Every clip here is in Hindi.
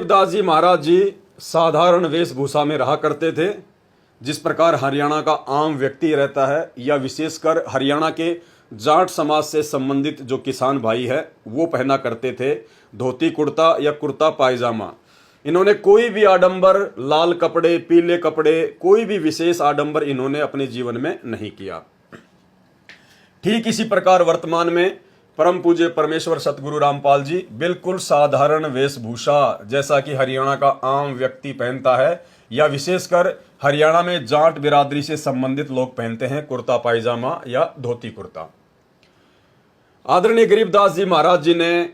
गरीबदास जी महाराज जी साधारण वेशभूषा में रहा करते थे। जिस प्रकार हरियाणा का आम व्यक्ति रहता है या विशेषकर हरियाणा के जाट समाज से संबंधित जो किसान भाई है वो पहना करते थे, धोती कुर्ता या कुर्ता पायजामा। इन्होंने कोई भी आडंबर, लाल कपड़े, पीले कपड़े, कोई भी विशेष आडंबर इन्होंने अपने जीवन में नहीं किया। ठीक इसी प्रकार वर्तमान में परम पूज्य परमेश्वर सतगुरु रामपाल जी बिल्कुल साधारण वेशभूषा जैसा कि हरियाणा का आम व्यक्ति पहनता है या विशेषकर हरियाणा में जाट बिरादरी से संबंधित लोग पहनते हैं, कुर्ता पायजामा या धोती कुर्ता। आदरणीय गरीबदास जी महाराज जी ने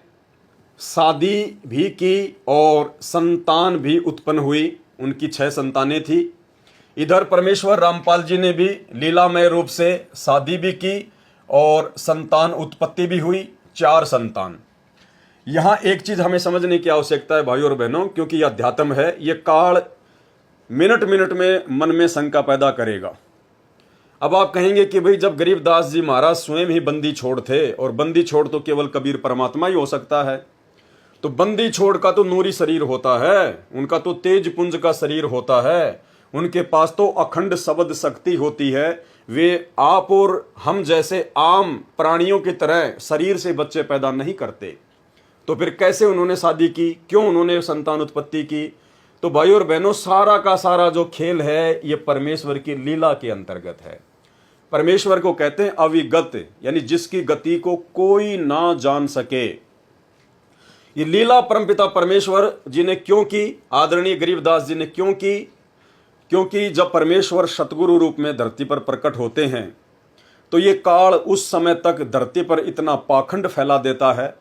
शादी भी की और संतान भी उत्पन्न हुई। उनकी 6 संतानें थी। इधर परमेश्वर रामपाल जी ने भी लीलामय रूप से शादी भी की और संतान उत्पत्ति भी हुई, 4 संतान। यहाँ एक चीज हमें समझने की आवश्यकता है भाइयों और बहनों, क्योंकि यह अध्यात्म है। ये काल मिनट मिनट में मन में शंका पैदा करेगा। अब आप कहेंगे कि भाई जब गरीबदास जी महाराज स्वयं ही बंदी छोड़ थे और बंदी छोड़ तो केवल कबीर परमात्मा ही हो सकता है, तो बंदी छोड़ का तो नूरी शरीर होता है, उनका तो तेज पुंज का शरीर होता है, उनके पास तो अखंड शब्द शक्ति होती है। वे आप और हम जैसे आम प्राणियों की तरह शरीर से बच्चे पैदा नहीं करते। तो फिर कैसे उन्होंने शादी की, क्यों उन्होंने संतान उत्पत्ति की? तो भाई और बहनों, सारा का सारा जो खेल है ये परमेश्वर की लीला के अंतर्गत है। परमेश्वर को कहते हैं अविगत, यानी जिसकी गति को कोई ना जान सके। ये लीला परमपिता परमेश्वर जी ने क्यों की, आदरणीय गरीबदास जी ने क्यों की? क्योंकि जब परमेश्वर सतगुरु रूप में धरती पर प्रकट होते हैं तो ये काल उस समय तक धरती पर इतना पाखंड फैला देता है,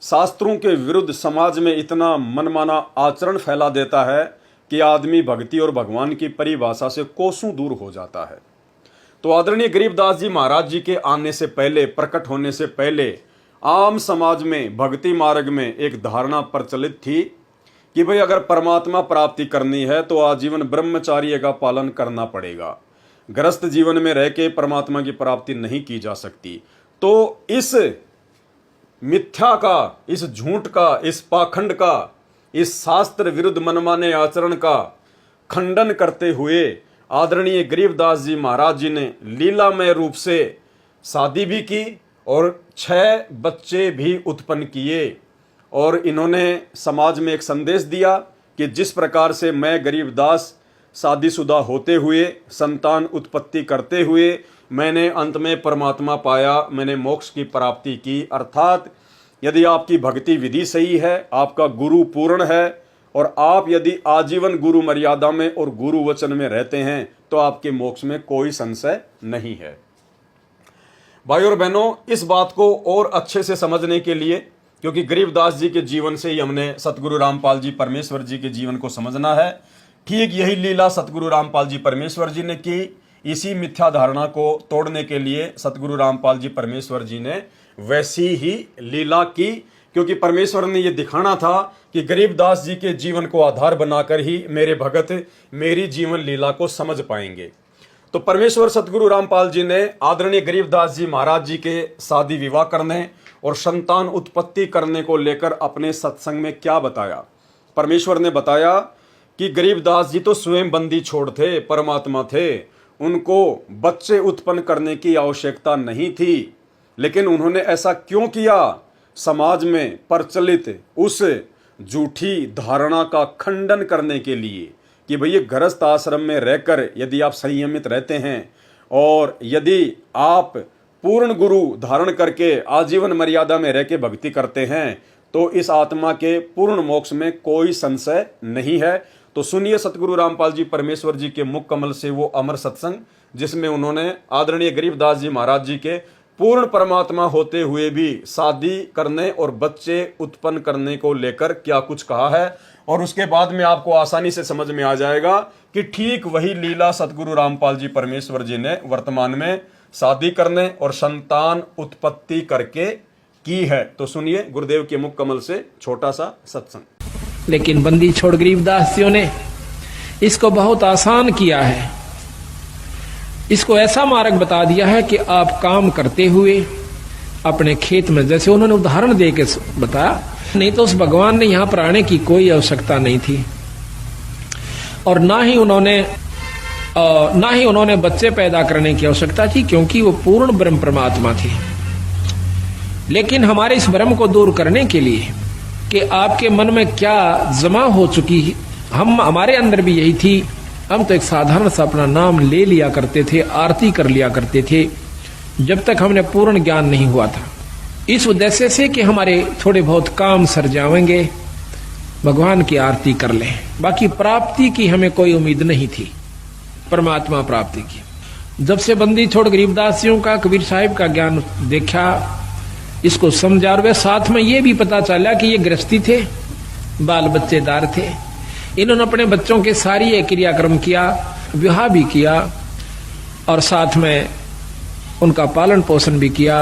शास्त्रों के विरुद्ध समाज में इतना मनमाना आचरण फैला देता है कि आदमी भक्ति और भगवान की परिभाषा से कोसों दूर हो जाता है। तो आदरणीय गरीबदास जी महाराज जी के आने से पहले, प्रकट होने से पहले आम समाज में भक्ति मार्ग में एक धारणा प्रचलित थी कि भाई अगर परमात्मा प्राप्ति करनी है तो आजीवन ब्रह्मचार्य का पालन करना पड़ेगा। गृहस्थ जीवन में रह के परमात्मा की प्राप्ति नहीं की जा सकती। तो इस मिथ्या का, इस झूठ का, इस पाखंड का, इस शास्त्र विरुद्ध मनमाने आचरण का खंडन करते हुए आदरणीय गरीबदास जी महाराज जी ने लीलामय रूप से शादी भी की और 6 बच्चे भी उत्पन्न किए। और इन्होंने समाज में एक संदेश दिया कि जिस प्रकार से मैं गरीबदास शादीशुदा होते हुए, संतान उत्पत्ति करते हुए मैंने अंत में परमात्मा पाया, मैंने मोक्ष की प्राप्ति की। अर्थात यदि आपकी भक्ति विधि सही है, आपका गुरु पूर्ण है और आप यदि आजीवन गुरु मर्यादा में और गुरु वचन में रहते हैं तो आपके मोक्ष में कोई संशय नहीं है। भाई और बहनों, इस बात को और अच्छे से समझने के लिए, क्योंकि गरीबदास जी के जीवन से ही हमने सतगुरु रामपाल जी परमेश्वर जी के जीवन को समझना है, ठीक यही लीला सतगुरु रामपाल जी परमेश्वर जी ने की। इसी मिथ्या धारणा को तोड़ने के लिए सतगुरु रामपाल जी परमेश्वर जी ने वैसी ही लीला की, क्योंकि परमेश्वर ने यह दिखाना था कि गरीबदास जी के जीवन को आधार बनाकर ही मेरे भगत मेरी जीवन लीला को समझ पाएंगे। तो परमेश्वर सतगुरु रामपाल जी ने आदरणीय गरीबदास जी महाराज जी के शादी विवाह करने और संतान उत्पत्ति करने को लेकर अपने सत्संग में क्या बताया? परमेश्वर ने बताया कि गरीबदास जी तो स्वयं बंदी छोड़ थे, परमात्मा थे, उनको बच्चे उत्पन्न करने की आवश्यकता नहीं थी, लेकिन उन्होंने ऐसा क्यों किया? समाज में प्रचलित उस झूठी धारणा का खंडन करने के लिए कि भैया गृहस्थ आश्रम में रहकर यदि आप संयमित रहते हैं और यदि आप पूर्ण गुरु धारण करके आजीवन मर्यादा में रह के भक्ति करते हैं तो इस आत्मा के पूर्ण मोक्ष में कोई संशय नहीं है। तो सुनिए सतगुरु रामपाल जी परमेश्वर जी के मुख कमल से वो अमर सत्संग, जिसमें उन्होंने आदरणीय गरीबदास जी महाराज जी के पूर्ण परमात्मा होते हुए भी शादी करने और बच्चे उत्पन्न करने को लेकर क्या कुछ कहा है। और उसके बाद में आपको आसानी से समझ में आ जाएगा कि ठीक वही लीला सतगुरु रामपाल जी परमेश्वर जी ने वर्तमान में शादी करने और संतान उत्पत्ति करके की है। तो सुनिए गुरुदेव के मुख कमल से छोटा सा सत्संग। लेकिन बंदी छोड़ गरीबदास जी ने इसको बहुत आसान किया है। इसको ऐसा मार्ग बता दिया है कि आप काम करते हुए अपने खेत में, जैसे उन्होंने उदाहरण दे के बताया नहीं तो उस भगवान ने यहाँ पर आने की कोई आवश्यकता नहीं थी। और ना ही उन्होंने बच्चे पैदा करने की आवश्यकता थी, क्योंकि वो पूर्ण ब्रह्म परमात्मा थे। लेकिन हमारे इस भ्रम को दूर करने के लिए कि आपके मन में क्या जमा हो चुकी, हमारे अंदर भी यही थी। हम तो एक साधारण सा अपना नाम ले लिया करते थे, आरती कर लिया करते थे, जब तक हमने पूर्ण ज्ञान नहीं हुआ था, इस उद्देश्य से कि हमारे थोड़े बहुत काम सर जाएंगे, भगवान की आरती कर लें। बाकी प्राप्ति की हमें कोई उम्मीद नहीं थी, परमात्मा प्राप्ति की। जब से बंदी छोड़ गरीबदासियों का, कबीर साहिब का ज्ञान देखा, इसको समझा, और वे साथ में ये भी पता चला कि ये गृहस्थी थे, बाल बच्चेदार थे, इन्होंने अपने बच्चों के सारी ये क्रियाक्रम किया, विवाह भी किया और साथ में उनका पालन पोषण भी किया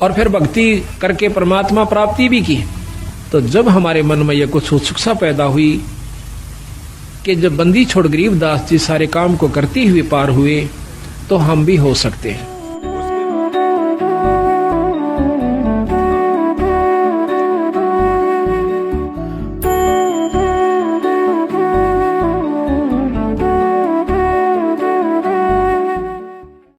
और फिर भक्ति करके परमात्मा प्राप्ति भी की। तो जब हमारे मन में यह कुछ उत्सुकता पैदा हुई कि जब बंदी छोड़ गरीबदास जी सारे काम को करते हुए पार हुए, तो हम भी हो सकते हैं।